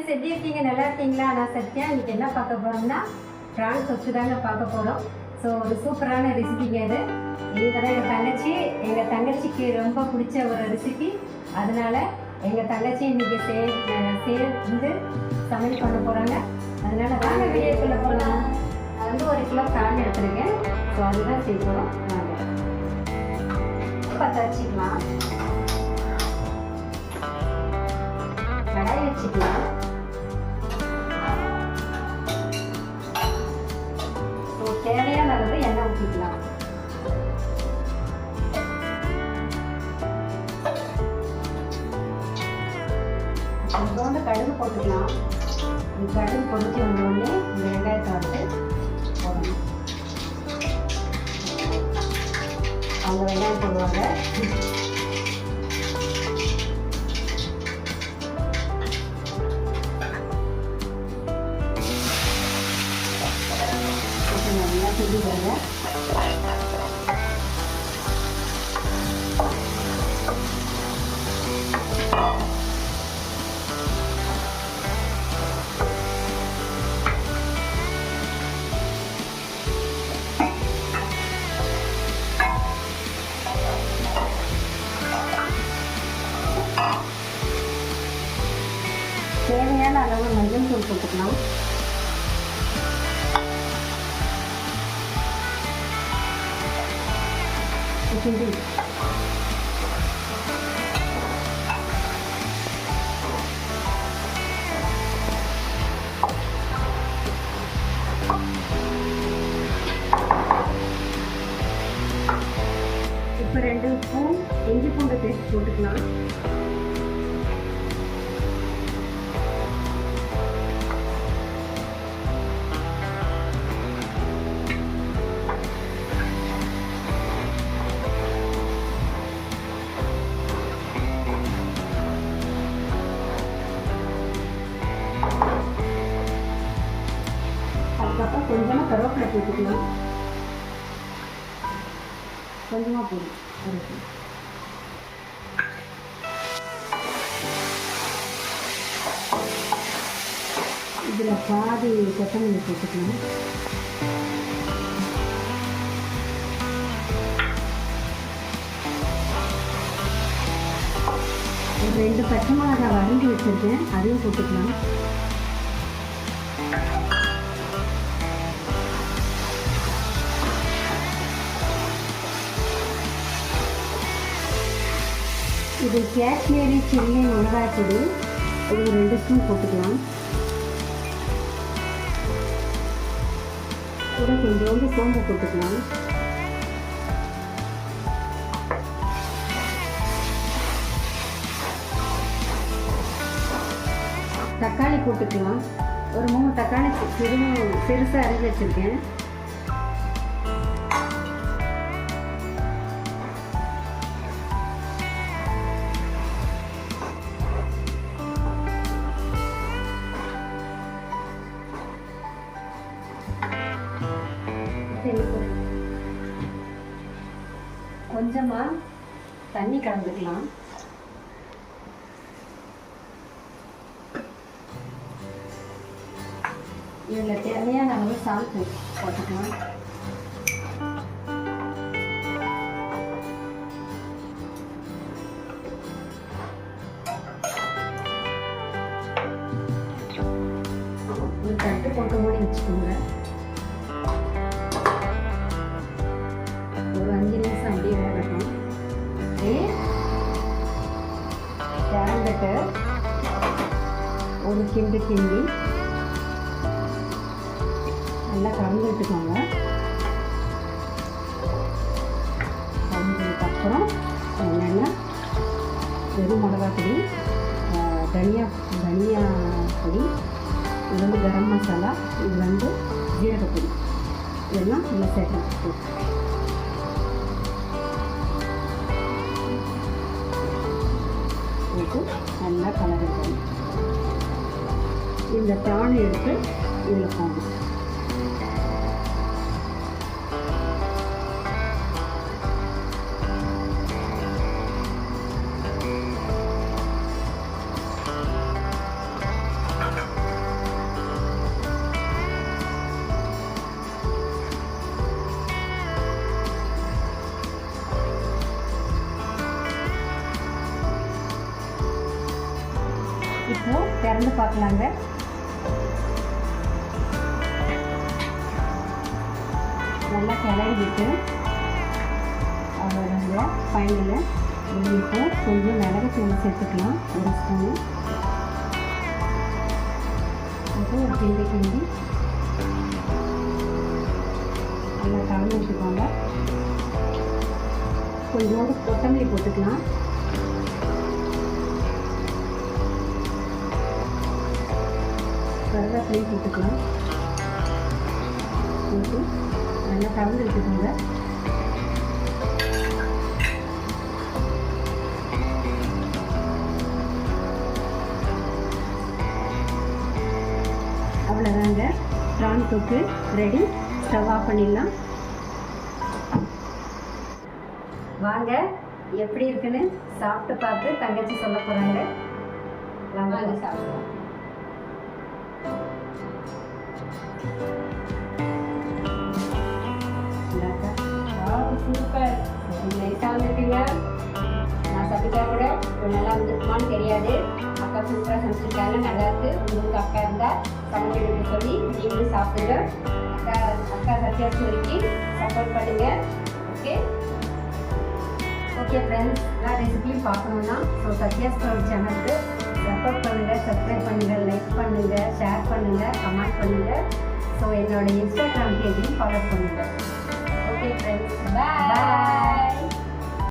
Friends, எப்படி இருக்கீங்க? நல்லா இருக்கீங்களா? நான் சத்யா. இன்னைக்கு என்ன பார்க்க போகிறோம்னா ப்ரான் தொக்கு தாங்க பார்க்க போகிறோம். ஸோ ஒரு சூப்பரான ரெசிபிங்க இது. இவங்க தான் எங்கள் தங்கச்சிக்கு ரொம்ப பிடிச்ச ஒரு ரெசிபி. அதனால எங்கள் தங்கச்சி இன்னைக்கு சேர்ந்து சமையல் பண்ண போகிறாங்க. அதனால வாங்க வீடியோக்குள்ளே போகலாம். நான் வந்து 1 கிலோ ப்ரான் எடுத்துருக்கேன். ஸோ அதுதான் செய்ய போகிறோம். வாங்க பற்ற வச்சுக்கலாம். கடாய் வச்சுக்கலாம். தேவையான அளவு எண்ணெய் ஊற்றிக்கலாம். கொஞ்சோண்டு கடுகு போட்டுக்கலாம். கடுகு பொடிச்சு வந்தோடனே இந்த வெங்காயத்தை வந்து போடணும். அவங்க வெங்காயம் போடுவாங்க. நல்லா செஞ்சுக்கோங்க. தேவையான அளவு மஞ்சள் தூள் போட்டுக்கலாம். இப்போ 2 ஸ்பூன் இஞ்சி பூண்டு பேஸ்ட் போட்டுக்கலாம். அதுக்கப்புறம் கொஞ்சமாக கருவேப்பிலை போட்டுக்கலாம். கொஞ்சமாக போடும் கருவேப்பிலை. இதில் பாதி கொத்தமல்லி போட்டுக்கலாம். ஒரு 2 பச்சை மிளகாய் வரைஞ்சி வச்சுருக்கேன், அதையும் போட்டுக்கலாம். இது காஷ்மீரி சில்லி மிளகாய் பொடி. இது 2 ஸ்பூன் போட்டுக்கலாம். கூட கொஞ்சோண்டு சோம்பு போட்டுக்கலாம். தக்காளி போட்டுக்கலாம். ஒரு 3 தக்காளி பெருசாக அரைச்சி வச்சுருக்கேன். கொஞ்சமா தண்ணி கலந்துக்கலாம். இதில் தேவையான அளவு சால்ட் போட்டுக்கலாம். ஒரு தட்டு போட்டு மூடி வச்சுக்கோங்க. ஒரு 5 நிமிஷம் அப்படியே வேகட்டும். கேரட்டு ஒரு கிண்டி நல்லா கலந்து விட்டுக்கோங்க. கலந்ததுக்கப்புறம் என்னென்னா வெறும் மிளகா பொடி, தனியா பொடி, இது வந்து கரம் மசாலா, இது வந்து ஜீரகப்பொடி, இதெல்லாம் இதில் சேர்த்து போட்டு நல்லா கலந்துக்கணும். இந்த ப்ரான் எடுத்து இதில் போடணும். திறந்து பார்க்கலாங்க. நல்லா கிளறி விட்டு அவ்வளோதாங்க. ஃபைனலில் இப்போ கொஞ்சம் மிளகுத்தூள் சேர்த்துக்கலாம், ஒரு ஸ்பூனு. அப்புறம் ஒரு கிண்டி நல்லா கலந்து விட்டுக்கோங்க. கொஞ்சோண்டு கொத்தமல்லி போட்டுக்கலாம். கருவேப்பிலையை போட்டுக்கலாம். போட்டு நல்லா கலந்து விட்டுக்கோங்க. அவ்வளோதாங்க, ப்ரான் தொக்கு ரெடி. ஸ்டவ் ஆஃப் பண்ணிடலாம். வாங்க எப்படி இருக்குன்னு சாப்பிட்டு பார்த்து தங்கச்சி சொல்ல போகிறாங்க. வாங்க சாப்பிடுவோம். சூப்பர், நைஸாக வந்துருக்குங்க. நான் சமைச்சா கூட நல்லா வந்துருக்குமான்னு தெரியாது. அக்கா சூப்பராக சமைச்சிருக்காங்க, நல்லாயிருக்கு. உங்களுக்கு அக்கா இருந்தால் சமைக்கிறதுக்கு சொல்லி நீங்களும் சாப்பிடுங்க. அக்கா சத்யா ஸ்டோரிக்கு சப்போர்ட் பண்ணுங்கள். ஓகே ஃப்ரெண்ட்ஸ், எல்லா ரெசிபியும் பார்க்கணுன்னா சத்யா ஸ்டோரி சேனலுக்கு சப்போர்ட் பண்ணுங்கள், சப்ஸ்கிரைப் பண்ணுங்கள், லைக் பண்ணுங்கள், ஷேர் பண்ணுங்கள், கமெண்ட் பண்ணுங்கள். என்னோட இன்ஸ்டாகிராம் பேஜையும் ஃபாலோ பண்ணுங்கள். ஓகே ஃப்ரெண்ட்ஸ், பாய்.